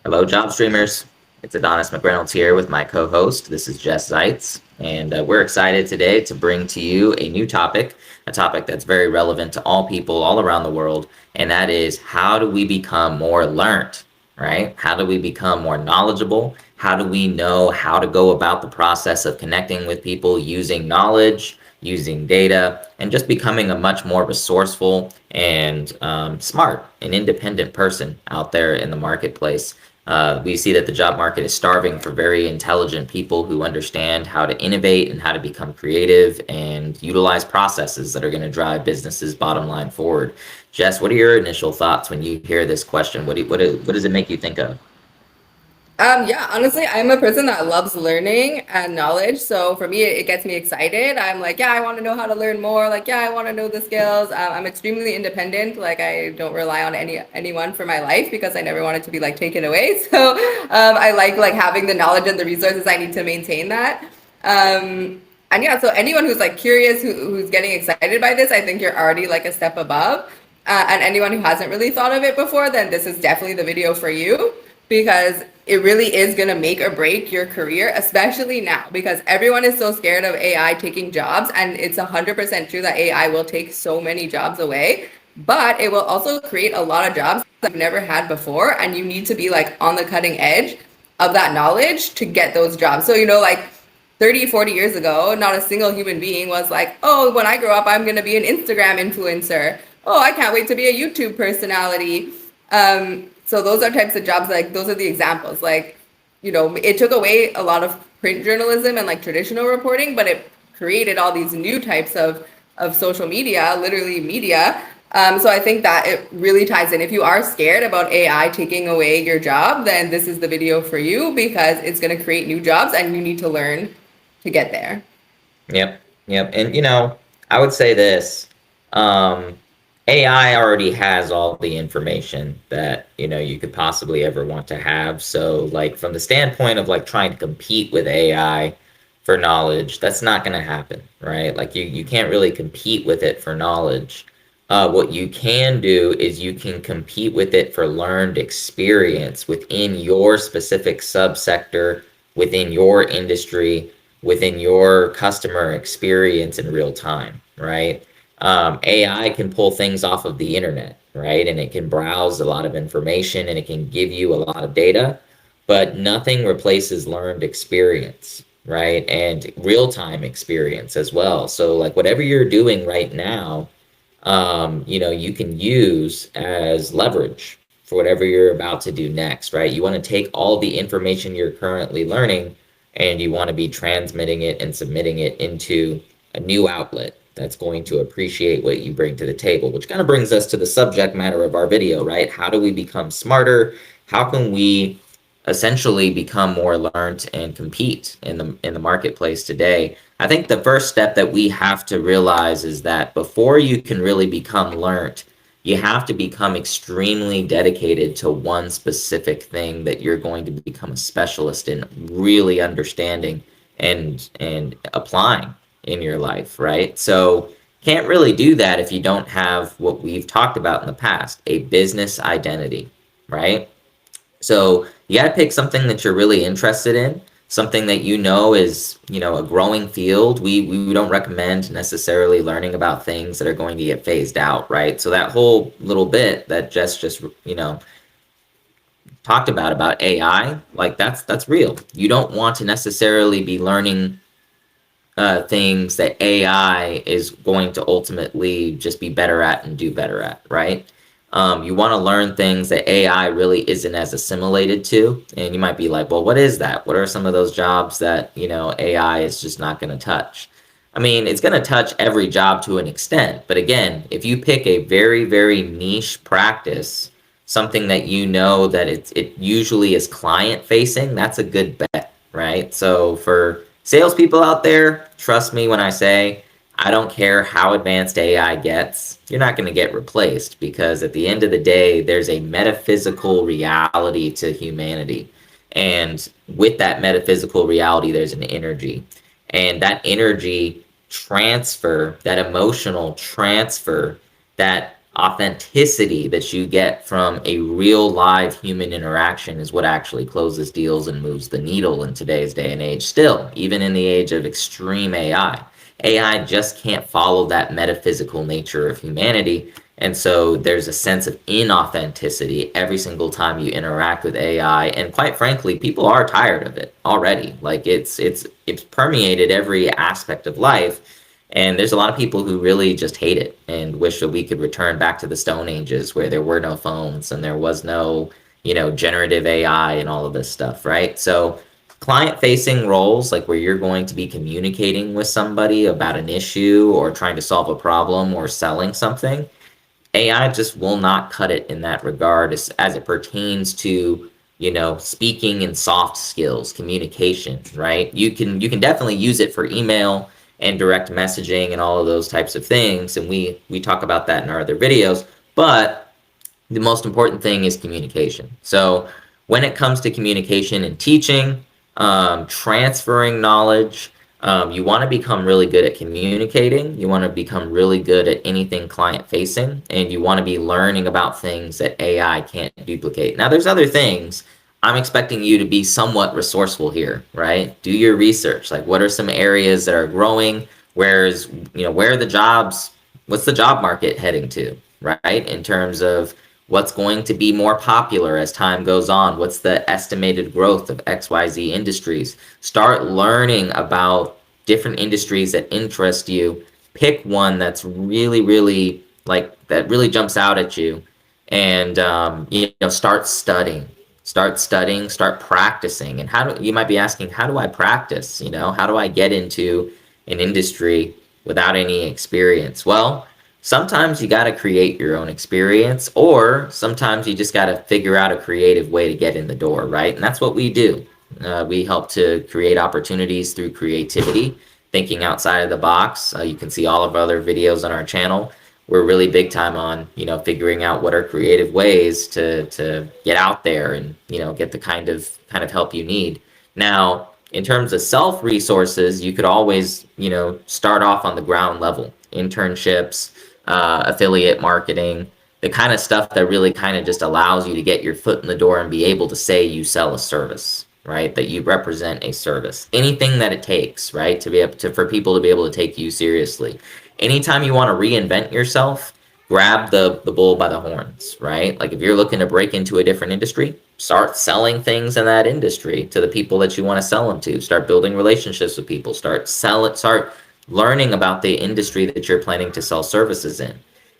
Hello, job streamers. It's Adonis McReynolds here with my co-host. This is Jess Zeitz, and we're excited today to bring to you a topic that's very relevant to all people all around the world, and that is how do we become more learned, right? How do we become more knowledgeable? How do we know how to go about the process of connecting with people using knowledge, using data, and just becoming a much more resourceful and smart and independent person out there in the marketplace. We see that the job market is starving for very intelligent people who understand how to innovate and how to become creative and utilize processes that are going to drive businesses' bottom line forward. Jess, what are your initial thoughts when you hear this question? What does it make you think of? Yeah, honestly, I'm a person that loves learning and knowledge. So for me, it gets me excited. I'm like, yeah, I want to know how to learn more. Like, yeah, I want to know the skills. I'm extremely independent. Like, I don't rely on anyone for my life because I never want it to be like taken away. So I like having the knowledge and the resources I need to maintain that. And yeah, so anyone who's like curious, who's getting excited by this, I think you're already like a step above. And anyone who hasn't really thought of it before, then this is definitely the video for you because it really is going to make or break your career, especially now because everyone is so scared of AI taking jobs. And it's 100% true that AI will take so many jobs away, but it will also create a lot of jobs that you've never had before. And you need to be like on the cutting edge of that knowledge to get those jobs. So, like 30, 40 years ago, not a single human being was like, oh, when I grow up, I'm going to be an Instagram influencer. Oh, I can't wait to be a YouTube personality. So those are types of jobs, like those are the examples. Like, it took away a lot of print journalism and like traditional reporting, but it created all these new types of social media, literally media. So I think that it really ties in. If you are scared about AI taking away your job, then this is the video for you because it's going to create new jobs and you need to learn to get there. Yep, yep. And I would say this. Um, AI already has all the information that, you could possibly ever want to have. So, like, from the standpoint of like trying to compete with AI for knowledge, that's not going to happen, right? Like, you can't really compete with it for knowledge. What you can do is you can compete with it for learned experience within your specific subsector, within your industry, within your customer experience in real time, right? AI can pull things off of the internet, right? And it can browse a lot of information and it can give you a lot of data, but nothing replaces learned experience, right? And real time experience as well. So, like, whatever you're doing right now, you can use as leverage for whatever you're about to do next, right? You want to take all the information you're currently learning and you want to be transmitting it and submitting it into a new outlet that's going to appreciate what you bring to the table, which kind of brings us to the subject matter of our video, right? How do we become smarter? How can we essentially become more learned and compete in the marketplace today? I think the first step that we have to realize is that before you can really become learned, you have to become extremely dedicated to one specific thing that you're going to become a specialist in, really understanding and applying in your life, right? So can't really do that if you don't have what we've talked about in the past, a business identity, right? So you got to pick something that you're really interested in, something that is, a growing field. We don't recommend necessarily learning about things that are going to get phased out, right? So that whole little bit that Jess just, talked about AI, like that's real. You don't want to necessarily be learning things that AI is going to ultimately just be better at and do better at, right? You want to learn things that AI really isn't as assimilated to. And you might be like, well, what is that? What are some of those jobs that, AI is just not going to touch? I mean, it's going to touch every job to an extent. But again, if you pick a very, very niche practice, something that that it usually is client facing, that's a good bet, right? So for salespeople out there, trust me when I say I don't care how advanced AI gets, you're not going to get replaced because at the end of the day, there's a metaphysical reality to humanity. And with that metaphysical reality, there's an energy. And that energy transfer, that emotional transfer, that authenticity that you get from a real live human interaction is what actually closes deals and moves the needle in today's day and age. Still, even in the age of extreme AI just can't follow that metaphysical nature of humanity. And so there's a sense of inauthenticity every single time you interact with AI. And quite frankly, people are tired of it already. Like it's permeated every aspect of life. And there's a lot of people who really just hate it and wish that we could return back to the Stone Ages where there were no phones and there was no, generative AI and all of this stuff, right? So client facing roles, like where you're going to be communicating with somebody about an issue or trying to solve a problem or selling something, AI just will not cut it in that regard as it pertains to, speaking and soft skills, communication, right? You can definitely use it for email and direct messaging and all of those types of things, and we talk about that in our other videos, but the most important thing is communication. So when it comes to communication and teaching, transferring knowledge, you want to become really good at communicating. You want to become really good at anything client facing, and you want to be learning about things that AI can't duplicate. Now, there's other things. I'm expecting you to be somewhat resourceful here, right? Do your research. Like, what are some areas that are growing? Where are the jobs? What's the job market heading to, right? In terms of what's going to be more popular as time goes on, what's the estimated growth of XYZ industries. Start learning about different industries that interest you. Pick one that's really, really that really jumps out at you, and start studying. Start practicing. And you might be asking, how do I practice? How do I get into an industry without any experience? Well, sometimes you got to create your own experience, or sometimes you just got to figure out a creative way to get in the door, right? And that's what we do. We help to create opportunities through creativity, thinking outside of the box. You can see all of our other videos on our channel. We're really big time on, figuring out what are creative ways to get out there and, get the kind of help you need. Now, in terms of self resources, you could always, start off on the ground level, internships, affiliate marketing, the kind of stuff that really kind of just allows you to get your foot in the door and be able to say you sell a service, right? That you represent a service. Anything that it takes, right? To be able to, for people to be able to take you seriously. Anytime you want to reinvent yourself, grab the bull by the horns, right? Like if you're looking to break into a different industry, start selling things in that industry to the people that you want to sell them to. Start building relationships with people. Start learning about the industry that you're planning to sell services in.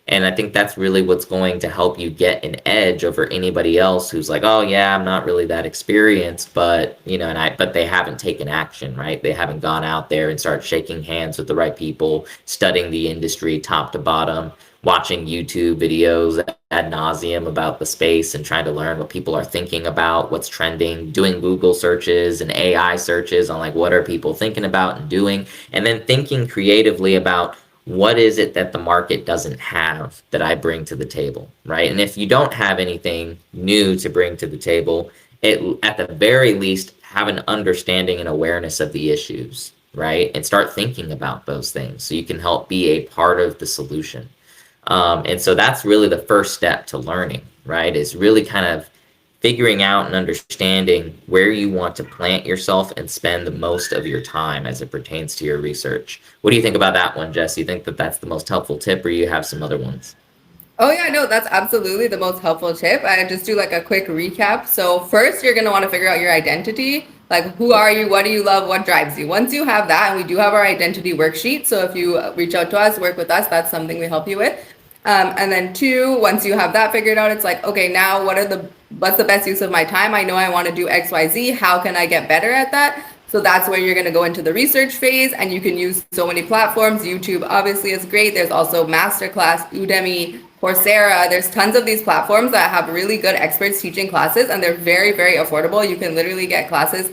And I think that's really what's going to help you get an edge over anybody else who's like, oh yeah, I'm not really that experienced, but but they haven't taken action, right? They haven't gone out there and start shaking hands with the right people, studying the industry top to bottom, watching YouTube videos ad nauseum about the space and trying to learn what people are thinking about, what's trending, doing Google searches and AI searches on like what are people thinking about and doing, and then thinking creatively about what is it that the market doesn't have that I bring to the table, right? And if you don't have anything new to bring to the table, at the very least have an understanding and awareness of the issues, right? And start thinking about those things so you can help be a part of the solution. And so that's really the first step to learning, right? Is really kind of figuring out and understanding where you want to plant yourself and spend the most of your time as it pertains to your research. What do you think about that one, Jess? You think that that's the most helpful tip, or you have some other ones? Oh yeah, no, that's absolutely the most helpful tip. I just do like a quick recap. So first, you're gonna want to figure out your identity. Like, who are you? What do you love? What drives you? Once you have that, and we do have our identity worksheet. So if you reach out to us, work with us, that's something we help you with. And then two, once you have that figured out, it's like, okay, now what's the best use of my time? I know I want to do XYZ. How can I get better at that? So that's where you're going to go into the research phase, and you can use so many platforms. YouTube obviously is great. There's also Masterclass, Udemy, Coursera. There's tons of these platforms that have really good experts teaching classes, and they're very, very affordable. You can literally get classes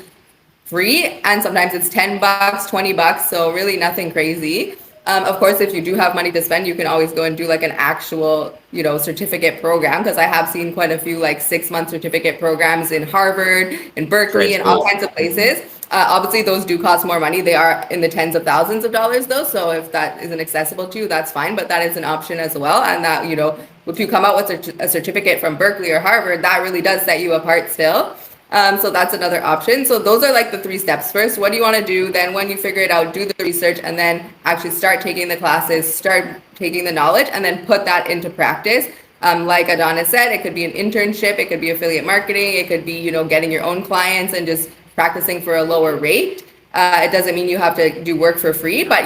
free, and sometimes it's $10, $20. So really nothing crazy. Of course, if you do have money to spend, you can always go and do like an actual, certificate program, because I have seen quite a few like 6-month certificate programs in Harvard, in Berkeley, and all kinds of places. Obviously, those do cost more money. They are in the tens of thousands of dollars, though. So if that isn't accessible to you, that's fine. But that is an option as well. And that, if you come out with a certificate from Berkeley or Harvard, that really does set you apart still. So that's another option. So those are like the 3 steps. First, what do you want to do? Then when you figure it out, do the research, and then actually start taking the classes, start taking the knowledge, and then put that into practice. Like Adonis said, it could be an internship, it could be affiliate marketing, it could be, getting your own clients and just practicing for a lower rate. It doesn't mean you have to do work for free, but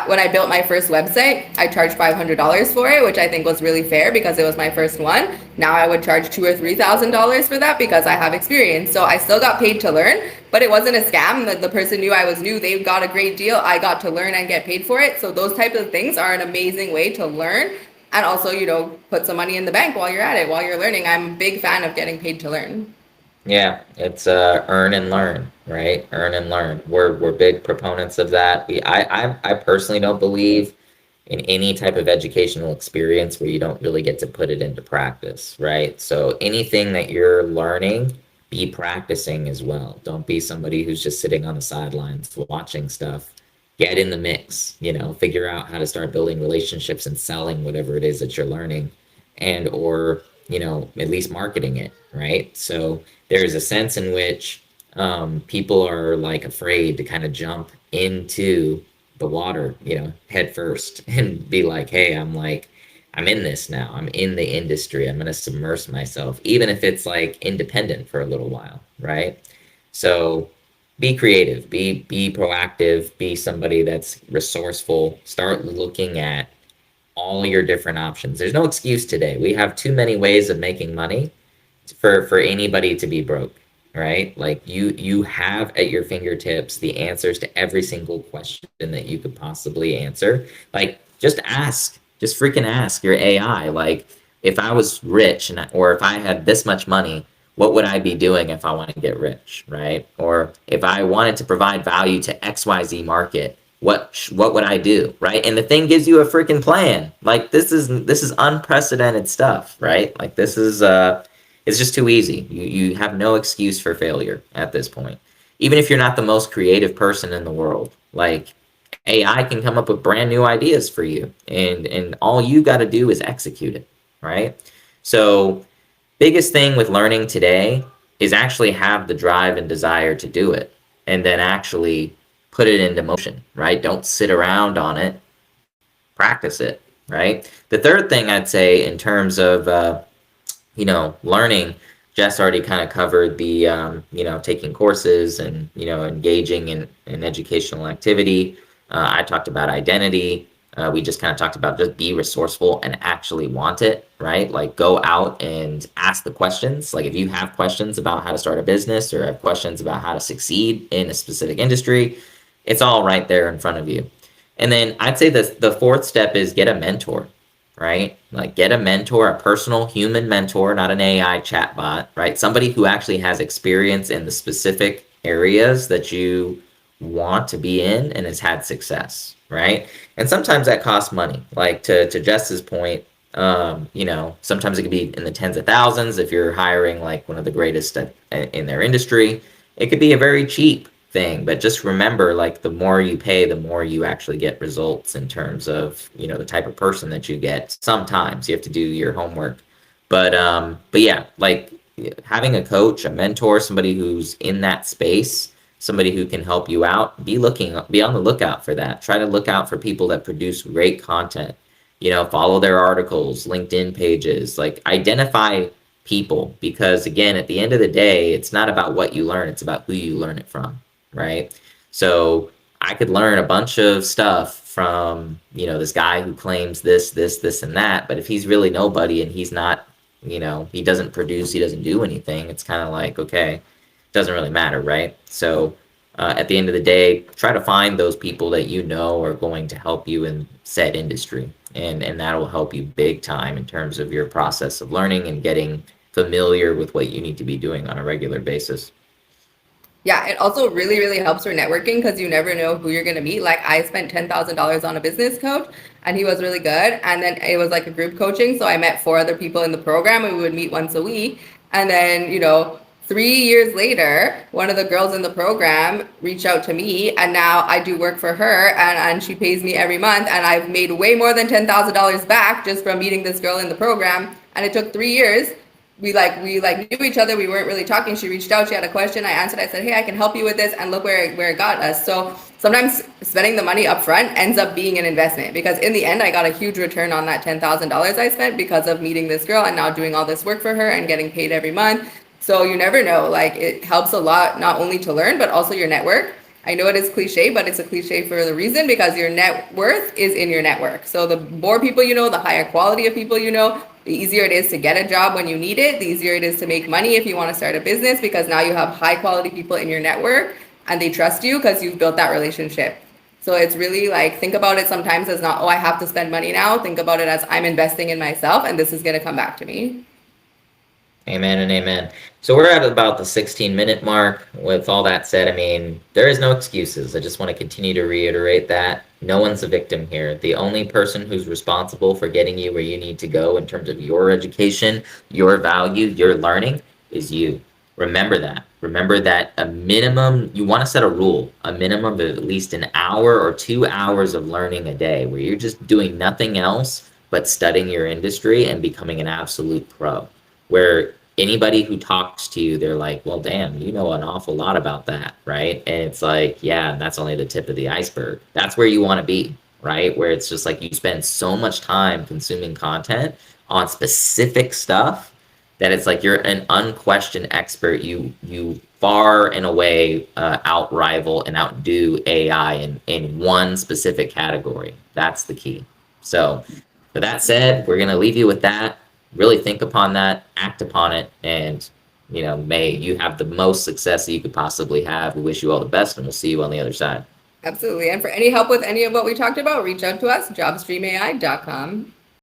when I built my first website, I charged $500 for it, which I think was really fair because it was my first one. Now I would charge $2,000 or $3,000 for that because I have experience. So I still got paid to learn, but it wasn't a scam. The person knew I was new. They got a great deal. I got to learn and get paid for it. So those types of things are an amazing way to learn and also, put some money in the bank while you're at it, while you're learning. I'm a big fan of getting paid to learn. Yeah, it's earn and learn, right? Earn and learn. We're big proponents of that. I personally don't believe in any type of educational experience where you don't really get to put it into practice, right? So anything that you're learning, be practicing as well. Don't be somebody who's just sitting on the sidelines watching stuff. Get in the mix, figure out how to start building relationships and selling whatever it is that you're learning, and or at least marketing it, right? So there's a sense in which people are like afraid to kind of jump into the water, head first and be like, hey, I'm in this now. I'm in the industry. I'm going to submerge myself, even if it's like independent for a little while, right? So be creative, be proactive, be somebody that's resourceful. Start looking at all your different options. There's no excuse today. We have too many ways of making money for anybody to be broke, right? Like you have at your fingertips the answers to every single question that you could possibly answer. Like just freaking ask your AI. Like if I was rich or if I had this much money, what would I be doing if I want to get rich, right? Or if I wanted to provide value to XYZ market, what would I do, right? And the thing gives you a freaking plan. Like this is unprecedented stuff, right? Like this is it's just too easy. You have no excuse for failure at this point. Even if you're not the most creative person in the world, like AI can come up with brand new ideas for you, and all you got to do is execute it, right? So biggest thing with learning today is actually have the drive and desire to do it, and then actually put it into motion, right? Don't sit around on it, practice it, right? The third thing I'd say in terms of, learning, Jess already kind of covered the, taking courses and, engaging in educational activity. I talked about identity. We just kind of talked about just be resourceful and actually want it, right? Like go out and ask the questions. Like if you have questions about how to start a business or have questions about how to succeed in a specific industry, it's all right there in front of you. And then I'd say the fourth step is get a mentor, right? Like get a mentor, a personal human mentor, not an AI chatbot, right? Somebody who actually has experience in the specific areas that you want to be in and has had success, right? And sometimes that costs money. Like to Jess's point, sometimes it could be in the tens of thousands if you're hiring like one of the greatest in their industry. It could be a very cheap thing, but just remember, like the more you pay, the more you actually get results in terms of the type of person that you get. Sometimes you have to do your homework, but yeah, like having a coach, a mentor, somebody who's in that space, somebody who can help you out, be on the lookout for that. Try to look out for people that produce great content, follow their articles, LinkedIn pages, like identify people, because again, at the end of the day, it's not about what you learn, it's about who you learn it from, right? So I could learn a bunch of stuff from, this guy who claims this, and that, but if he's really nobody and he's not, he doesn't produce, he doesn't do anything, it's kind of like, okay, doesn't really matter, right? So at the end of the day, try to find those people that are going to help you in said industry, and that will help you big time in terms of your process of learning and getting familiar with what you need to be doing on a regular basis. Yeah, it also really, really helps for networking because you never know who you're going to meet. Like I spent $10,000 on a business coach and he was really good. And then it was like a group coaching. So I met 4 other people in the program and we would meet once a week. And then, 3 years later, one of the girls in the program reached out to me, and now I do work for her, and she pays me every month, and I've made way more than $10,000 back just from meeting this girl in the program. And it took 3 years. We knew each other. We weren't really talking. She reached out. She had a question. I answered. I said, "Hey, I can help you with this," and look where it got us. So sometimes spending the money up front ends up being an investment, because in the end, I got a huge return on that $10,000 I spent because of meeting this girl and now doing all this work for her and getting paid every month. So you never know. Like, it helps a lot, not only to learn, but also your network. I know it is cliche, but it's a cliche for the reason, because your net worth is in your network. So the more people you know, the higher quality of people you know, the easier it is to get a job when you need it, the easier it is to make money if you want to start a business, because now you have high quality people in your network and they trust you because you've built that relationship. So it's really like, think about it sometimes as not, oh, I have to spend money now. Think about it as, I'm investing in myself and this is going to come back to me. Amen and amen. So we're at about the 16-minute mark. With all that said, I mean, there is no excuses. I just want to continue to reiterate that. No one's a victim here. The only person who's responsible for getting you where you need to go in terms of your education, your value, your learning is you. Remember that. Remember that a minimum, you want to set a rule, a minimum of at least an hour or 2 hours of learning a day where you're just doing nothing else but studying your industry and becoming an absolute pro. Where anybody who talks to you, they're like, well, damn, you know an awful lot about that, right? And it's like, yeah, that's only the tip of the iceberg. That's where you want to be, right? Where it's just like you spend so much time consuming content on specific stuff that it's like you're an unquestioned expert. You far and away out rival and outdo AI in one specific category. That's the key. So with that said, we're going to leave you with that. Really think upon that, act upon it, and may you have the most success that you could possibly have. We wish you all the best, and we'll see you on the other side. Absolutely. And for any help with any of what we talked about, reach out to us, jobstreamai.com.